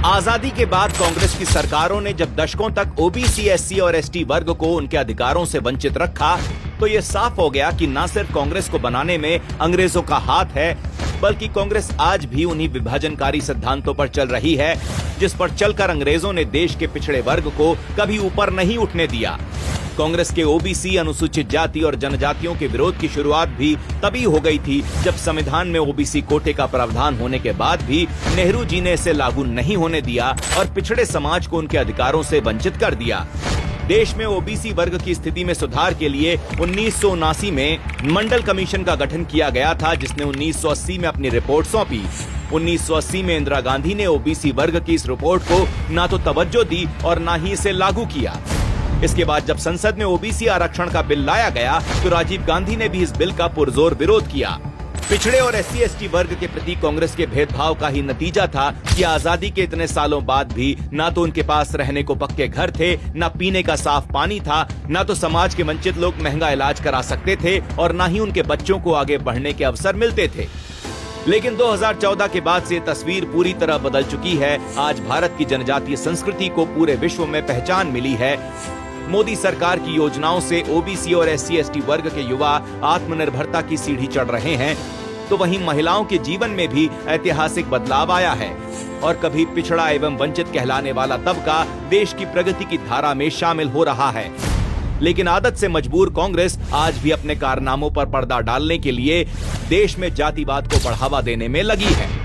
आजादी के बाद कांग्रेस की सरकारों ने जब दशकों तक ओबीसी, एससी और एसटी वर्ग को उनके अधिकारों से वंचित रखा, तो ये साफ हो गया कि न सिर्फ कांग्रेस को बनाने में अंग्रेजों का हाथ है, बल्कि कांग्रेस आज भी उन्हीं विभाजनकारी सिद्धांतों पर चल रही है जिस पर चलकर अंग्रेजों ने देश के पिछड़े वर्ग को कभी ऊपर नहीं उठने दिया। कांग्रेस के ओबीसी, अनुसूचित जाति और जनजातियों के विरोध की शुरुआत भी तभी हो गई थी जब संविधान में ओबीसी कोटे का प्रावधान होने के बाद भी नेहरू जी ने इसे लागू नहीं होने दिया और पिछड़े समाज को उनके अधिकारों से वंचित कर दिया। देश में ओबीसी वर्ग की स्थिति में सुधार के लिए 1979 में मंडल कमीशन का गठन किया गया था, जिसने 1980 में अपनी रिपोर्ट सौंपी। 1980 में इंदिरा गांधी ने ओबीसी वर्ग की इस रिपोर्ट को ना तो तवज्जो दी और ना ही इसे लागू किया। इसके बाद जब संसद में ओबीसी आरक्षण का बिल लाया गया तो राजीव गांधी ने भी इस बिल का पुरजोर विरोध किया। पिछड़े और एससी एसटी वर्ग के प्रति कांग्रेस के भेदभाव का ही नतीजा था कि आजादी के इतने सालों बाद भी ना तो उनके पास रहने को पक्के घर थे, ना पीने का साफ पानी था, ना तो समाज के वंचित लोग महंगा इलाज करा सकते थे और ना ही उनके बच्चों को आगे बढ़ने के अवसर मिलते थे। लेकिन 2014 के बाद से तस्वीर पूरी तरह बदल चुकी है। आज भारत की जनजातीय संस्कृति को पूरे विश्व में पहचान मिली है। मोदी सरकार की योजनाओं से ओबीसी और एससी एसटी वर्ग के युवा आत्मनिर्भरता की सीढ़ी चढ़ रहे हैं, तो वहीं महिलाओं के जीवन में भी ऐतिहासिक बदलाव आया है और कभी पिछड़ा एवं वंचित कहलाने वाला तबका देश की प्रगति की धारा में शामिल हो रहा है। लेकिन आदत से मजबूर कांग्रेस आज भी अपने कारनामों पर पर्दा डालने के लिए देश में जातिवाद को बढ़ावा देने में लगी है।